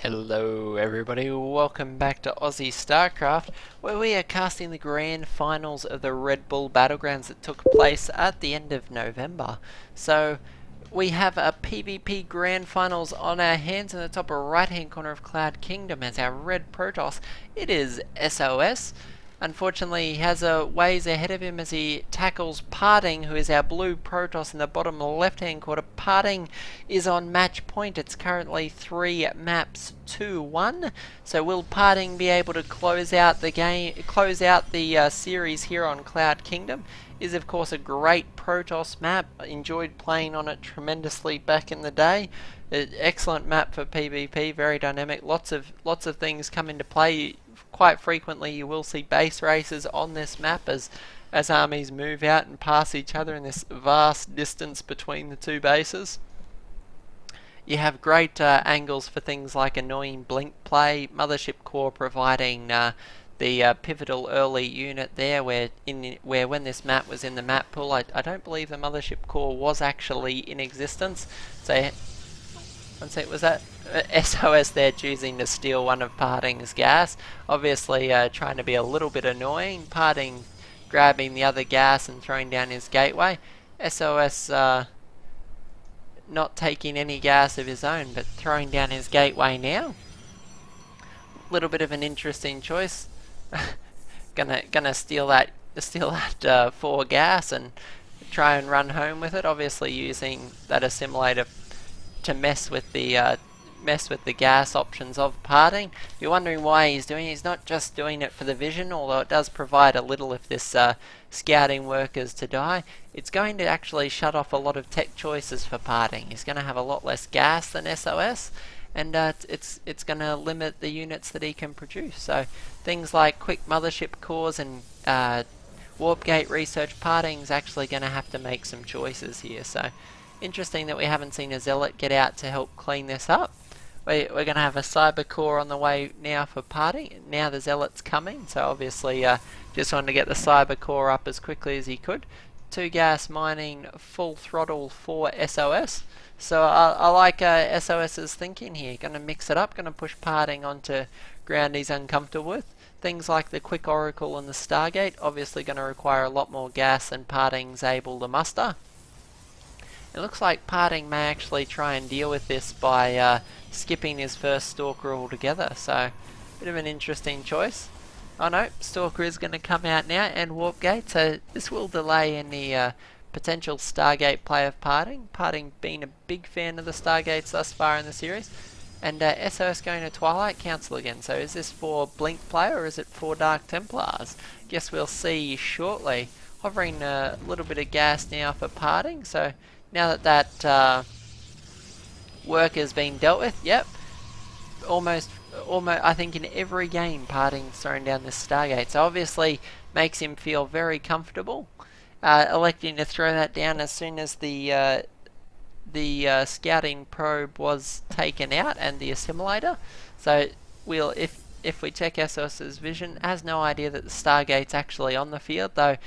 Hello everybody, welcome back to Aussie Starcraft, where we are casting the grand finals of the RedBull Battlegrounds that took place at the end of November. So we have a PvP grand finals on our hands. In the top right hand corner of Cloud Kingdom as our red Protoss, it is sOs. Unfortunately, he has a ways ahead of him as he tackles Parting, who is our blue Protoss in the bottom left-hand corner. Parting is on match point. It's currently 3 maps to 1. So will Parting be able to close out the game, series here on Cloud Kingdom? Is of course a great Protoss map. Enjoyed playing on it tremendously back in the day. Excellent map for PvP, very dynamic. Lots of things come into play. Quite frequently you will see base races on this map as armies move out and pass each other in this vast distance between the two bases. You have great angles for things like annoying blink play, Mothership Core providing the pivotal early unit there, where when this map was in the map pool, I don't believe the Mothership Core was actually in existence. So was that sOs there choosing to steal one of Parting's gas? Obviously trying to be a little bit annoying. Parting grabbing the other gas and throwing down his gateway. sOs not taking any gas of his own, but throwing down his gateway now. Little bit of an interesting choice. gonna steal that 4 gas and try and run home with it. Obviously using that assimilator to mess with the gas options of Parting. If you're wondering why he's not just doing it for the vision, although it does provide a little if this scouting work is to die. It's going to actually shut off a lot of tech choices for Parting. He's going to have a lot less gas than sOs, and it's going to limit the units that he can produce. So things like quick Mothership Cores and warp gate research, Parting's actually going to have to make some choices here. So interesting that we haven't seen a Zealot get out to help clean this up. We're going to have a Cyber Core on the way now for Parting. Now the Zealot's coming, so obviously just wanted to get the Cyber Core up as quickly as he could. 2 gas mining full throttle for sOs. So I like sOs's thinking here. Going to mix it up, going to push Parting onto ground he's uncomfortable with. Things like the Quick Oracle and the Stargate obviously going to require a lot more gas than Parting's able to muster. It looks like Parting may actually try and deal with this by skipping his first Stalker altogether, so bit of an interesting choice. Oh no, Stalker is going to come out now and Warp Gate, so this will delay any potential Stargate play of Parting. Parting being a big fan of the Stargates thus far in the series. And sOs going to Twilight Council again, so is this for Blink play or is it for Dark Templars? Guess we'll see shortly. Hovering a little bit of gas now for Parting, so now that work has been dealt with, yep, almost I think in every game Parting's thrown down this Stargate, so obviously makes him feel very comfortable. Electing to throw that down as soon as the scouting probe was taken out and the assimilator. So we'll if we check sOs's vision, has no idea that the Stargate's actually on the field, though.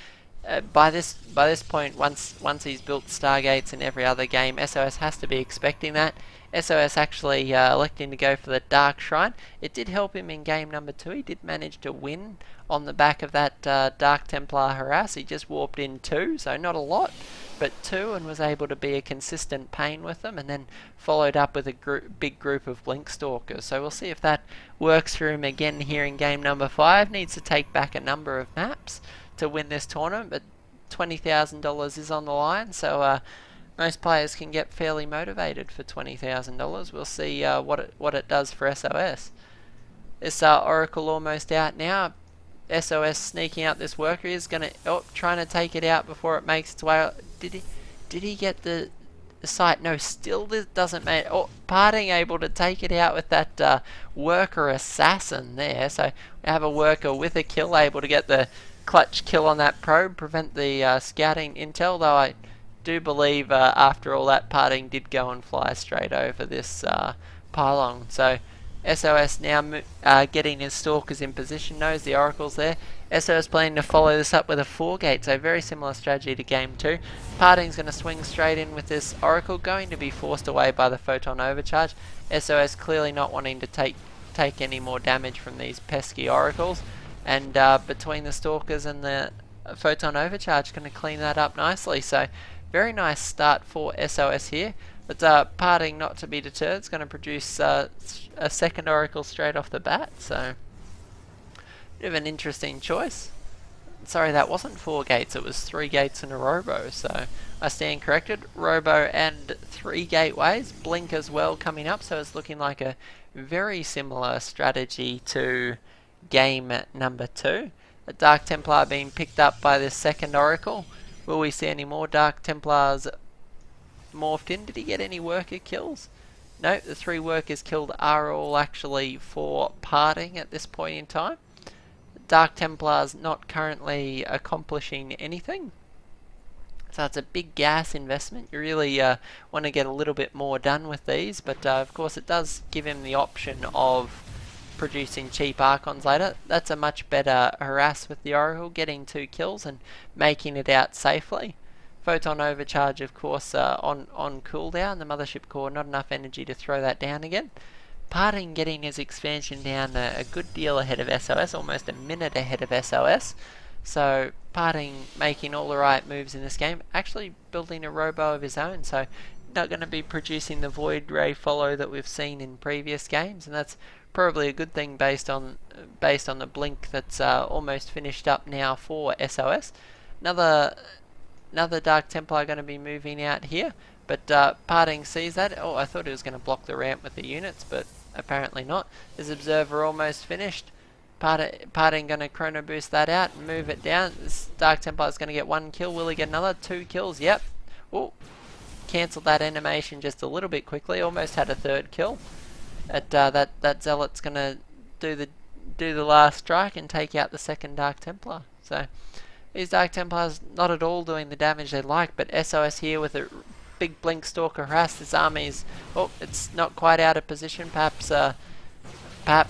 By this point, once he's built Stargates in every other game, sOs has to be expecting that. sOs actually electing to go for the Dark Shrine. It did help him in game number 2. He did manage to win on the back of that Dark Templar harass. He just warped in 2, so not a lot, but 2, and was able to be a consistent pain with them, and then followed up with a big group of Blink Stalkers. So we'll see if that works for him again here in game number 5. Needs to take back a number of maps to win this tournament, but $20,000 is on the line, so most players can get fairly motivated for $20,000. We'll see what it does for sOs. This Oracle almost out now. sOs sneaking out this worker is gonna trying to take it out before it makes its way out. Did he get the site? No, still this doesn't make. Parting able to take it out with that worker assassin there. So we have a worker with a kill able to get the clutch kill on that probe, prevent the scouting intel, though I do believe after all that Parting did go and fly straight over this pylon. So SOS now getting his stalkers in position, knows the oracle's there. SOS planning to follow this up with a 4-gate, so very similar strategy to game 2. Parting's going to swing straight in with this oracle, going to be forced away by the photon overcharge. SOS clearly not wanting to take any more damage from these pesky oracles, and between the stalkers and the photon overcharge, going to clean that up nicely. So very nice start for SOS here, but Parting not to be deterred, it's going to produce a second oracle straight off the bat, so bit of an interesting choice. Sorry, that wasn't 4 gates, it was 3 gates and a robo, so I stand corrected. Robo and 3 gateways, blink as well coming up, so it's looking like a very similar strategy to game number 2. The Dark Templar being picked up by this second oracle. Will we see any more Dark Templars morphed in? Did he get any worker kills? No, the 3 workers killed are all actually for Parting at this point in time. Dark Templars not currently accomplishing anything. So it's a big gas investment. You really want to get a little bit more done with these, but of course it does give him the option of producing cheap Archons later. That's a much better harass with the Oracle, getting 2 kills and making it out safely. Photon Overcharge, of course, on cooldown. The Mothership Core, not enough energy to throw that down again. Parting getting his expansion down a good deal ahead of SOS, almost a minute ahead of SOS. So Parting making all the right moves in this game, actually building a robo of his own, so not going to be producing the Void Ray follow that we've seen in previous games, and that's probably a good thing based on the blink that's almost finished up now for SOS. Another Dark Templar going to be moving out here, but Parting sees that. Oh, I thought he was going to block the ramp with the units, but apparently not. His Observer almost finished. Parting going to chrono boost that out and move it down. This Dark Templar is going to get 1 kill. Will he get another? 2 kills. Yep. Oh, cancelled that animation just a little bit quickly. Almost had a 3rd kill. That Zealot's going to do the last strike and take out the second Dark Templar. So these Dark Templars not at all doing the damage they like, but SOS here with a big blink stalker harass. This army's, oh, it's not quite out of position. Perhaps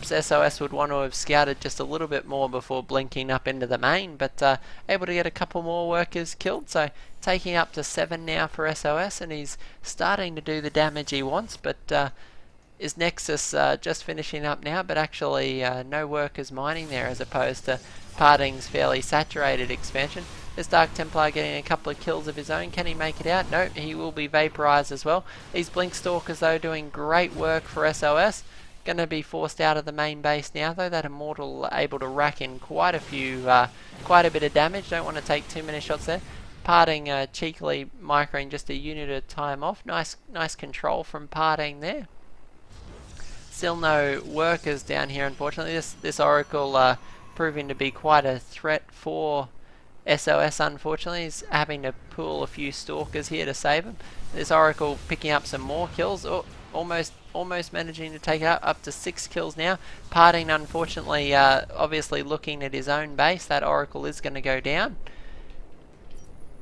SOS would want to have scouted just a little bit more before blinking up into the main, but able to get a couple more workers killed, so taking up to 7 now for SOS, and he's starting to do the damage he wants, but his Nexus just finishing up now, but actually no workers mining there as opposed to Parting's fairly saturated expansion. This Dark Templar getting a couple of kills of his own. Can he make it out? No, he will be vaporized as well. These Blink Stalkers though doing great work for SOS. Going to be forced out of the main base now though. That Immortal able to rack in quite a bit of damage. Don't want to take too many shots there. Parting cheekily microing just a unit at a time off. Nice control from Parting there. Still no workers down here unfortunately. This Oracle proving to be quite a threat for SOS unfortunately. He's having to pull a few Stalkers here to save him. This Oracle picking up some more kills. Oh, almost managing to take out up to 6 kills now. Parting unfortunately obviously looking at his own base. That Oracle is going to go down.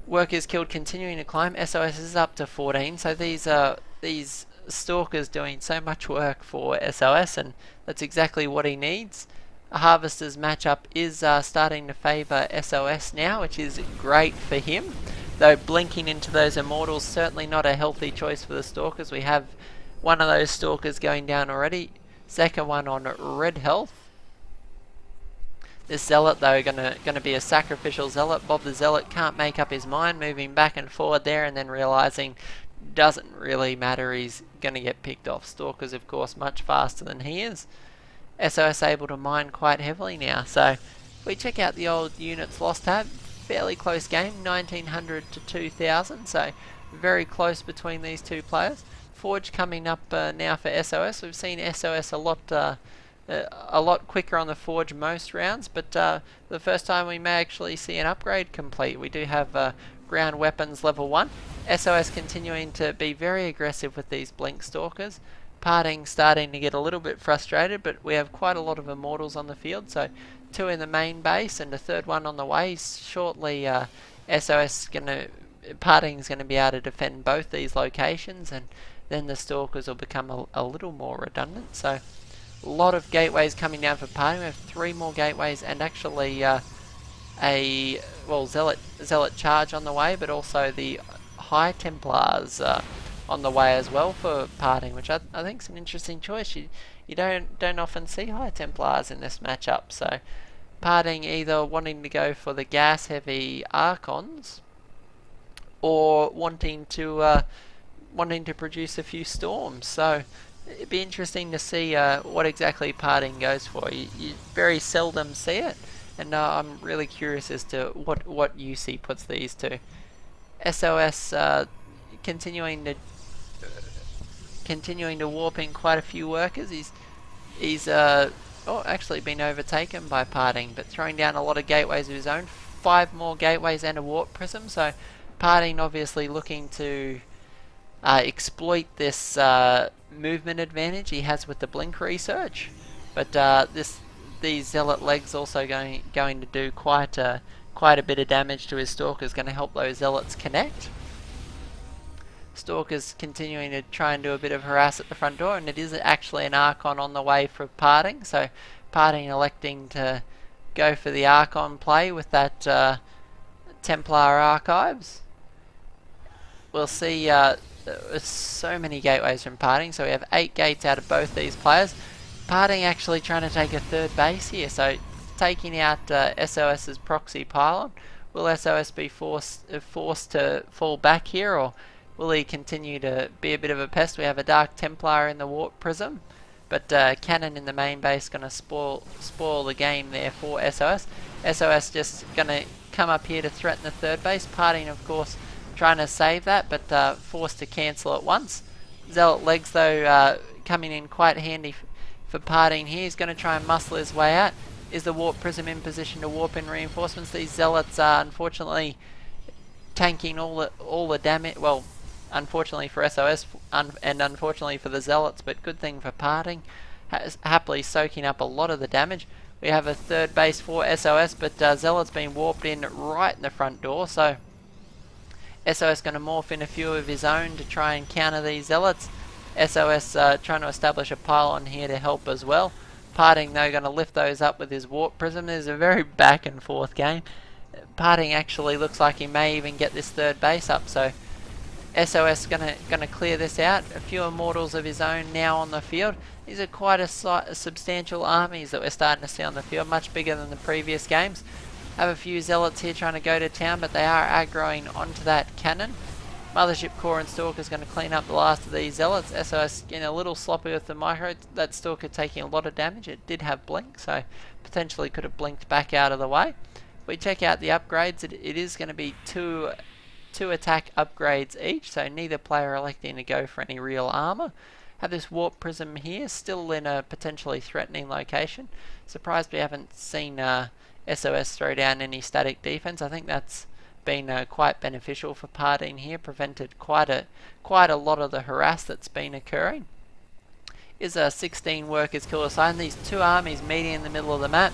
Workers killed continuing to climb. SOS is up to 14, so these Stalkers doing so much work for SOS, and that's exactly what he needs. A Harvester's matchup is starting to favour SOS now, which is great for him. Though blinking into those Immortals, certainly not a healthy choice for the Stalkers. We have one of those Stalkers going down already. Second one on red health. This Zealot though gonna be a sacrificial Zealot. Bob the Zealot can't make up his mind, moving back and forward there and then realising doesn't really matter, he's gonna get picked off. Stalkers of course much faster than he is. SOS able to mine quite heavily now, so if we check out the old units lost tab, fairly close game, 1900 to 2000, so very close between these two players. Forge coming up now for SOS. We've seen SOS a lot quicker on the Forge most rounds, but the first time we may actually see an upgrade complete. We do have ground weapons level 1. SOS continuing to be very aggressive with these Blink Stalkers. Parting starting to get a little bit frustrated, but we have quite a lot of Immortals on the field, so 2 in the main base and a 3rd one on the way. Shortly Parting's going to be able to defend both these locations, and then the Stalkers will become a little more redundant. So A lot of gateways coming down for parting. We have 3 more gateways and actually Zealot charge on the way, but also the High Templars on the way as well for parting, which I think is an interesting choice. You don't often see High Templars in this matchup, so parting either wanting to go for the gas heavy Archons or wanting to produce a few storms. So it'd be interesting to see what exactly parting goes for. You very seldom see it, and I'm really curious as to what UC puts these to. SOS continuing to warp in quite a few workers. He's actually been overtaken by parting, but throwing down a lot of gateways of his own. 5 more gateways and a warp prism. So parting obviously looking to exploit this movement advantage he has with the blink research, but these zealot legs also going to do quite a bit of damage to his stalkers, going to help those zealots connect. Stalkers continuing to try and do a bit of harass at the front door, and it is actually an Archon on the way for parting, so parting electing to go for the Archon play with that Templar Archives. We'll see so many gateways from parting, so we have 8 gates out of both these players. Parting actually trying to take a 3rd base here, so taking out SOS's proxy pylon. Will SOS be forced to fall back here, or will he continue to be a bit of a pest? We have a Dark Templar in the warp prism, but cannon in the main base going to spoil the game there for SOS. SOS just going to come up here to threaten the 3rd base. Parting, of course, trying to save that, but forced to cancel at once. Zealot legs, though, coming in quite handy for parting here. He's going to try and muscle his way out. Is the warp prism in position to warp in reinforcements? These zealots are unfortunately tanking all the damage. Well, unfortunately for SOS and unfortunately for the zealots, but good thing for parting, happily soaking up a lot of the damage. We have a 3rd base for SOS, but zealots being warped in right in the front door, so SOS going to morph in a few of his own to try and counter these zealots. SOS trying to establish a pylon here to help as well. Parting, though, going to lift those up with his warp prism. There's a very back and forth game. Parting actually looks like he may even get this 3rd base up, so SOS gonna clear this out. A few immortals of his own now on the field. These are quite a substantial armies that we're starting to see on the field, much bigger than the previous games. Have a few zealots here trying to go to town, but they are aggroing onto that cannon. Mothership Core and Stalker is going to clean up the last of these zealots. SOS getting a little sloppy with the micro. That Stalker taking a lot of damage. It did have blink, so potentially could have blinked back out of the way. If we check out the upgrades, it is going to be two attack upgrades each, so neither player electing to go for any real armor. Have this warp prism here, still in a potentially threatening location. Surprised we haven't seen SOS throw down any static defense. I think that's been quite beneficial for parting here, prevented quite a lot of the harass that's been occurring. Is a 16 workers kill aside, and these 2 armies meeting in the middle of the map.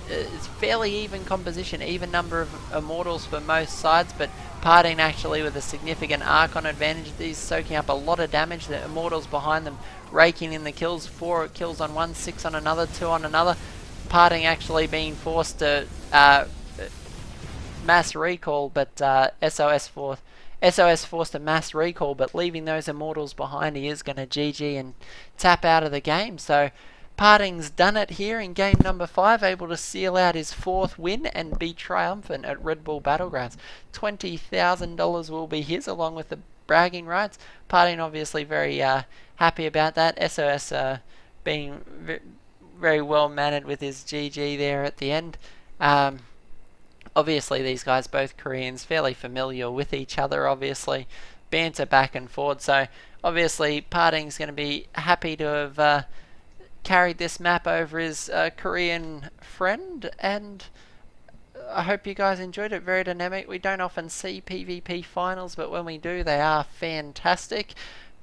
It's fairly even composition, even number of immortals for most sides, but parting actually with a significant Archon advantage. These soaking up a lot of damage. The immortals behind them raking in the kills. 4 kills on one, 6 on another, 2 on another. Parting actually being forced to mass recall, but SOS forced a mass recall, but leaving those immortals behind, he is going to GG and tap out of the game. So Parting's done it here in game number 5, able to seal out his 4th win and be triumphant at RedBull Battlegrounds. $20,000 will be his, along with the bragging rights. Parting obviously very happy about that. SOS being very well mannered with his GG there at the end. Obviously these guys, both Koreans, fairly familiar with each other, obviously. Banter back and forth, so obviously Parting's going to be happy to have carried this map over his Korean friend, and I hope you guys enjoyed it. Very dynamic. We don't often see PvP finals, but when we do, they are fantastic.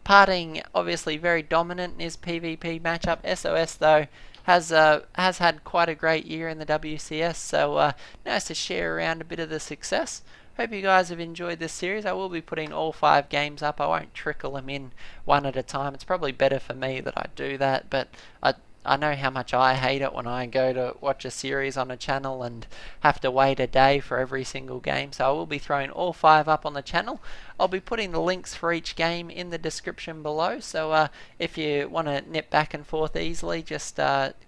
Parting obviously very dominant in his PvP matchup. SOS though has had quite a great year in the WCS, so nice to share around a bit of the success. Hope you guys have enjoyed this series. I will be putting all 5 games up. I won't trickle them in one at a time. It's probably better for me that I do that, but I know how much I hate it when I go to watch a series on a channel and have to wait a day for every single game. So I will be throwing all 5 up on the channel. I'll be putting the links for each game in the description below. So if you want to nip back and forth easily, just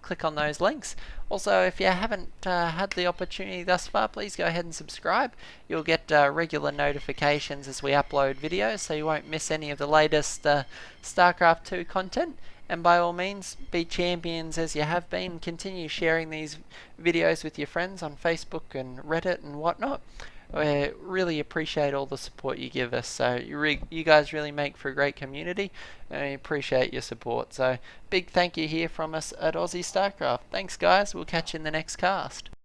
click on those links. Also, if you haven't had the opportunity thus far, please go ahead and subscribe. You'll get regular notifications as we upload videos, so you won't miss any of the latest StarCraft 2 content. And by all means, be champions as you have been. Continue sharing these videos with your friends on Facebook and Reddit and whatnot. We really appreciate all the support you give us. So you guys really make for a great community, and we appreciate your support. So big thank you here from us at Aussie Starcraft. Thanks guys, we'll catch you in the next cast.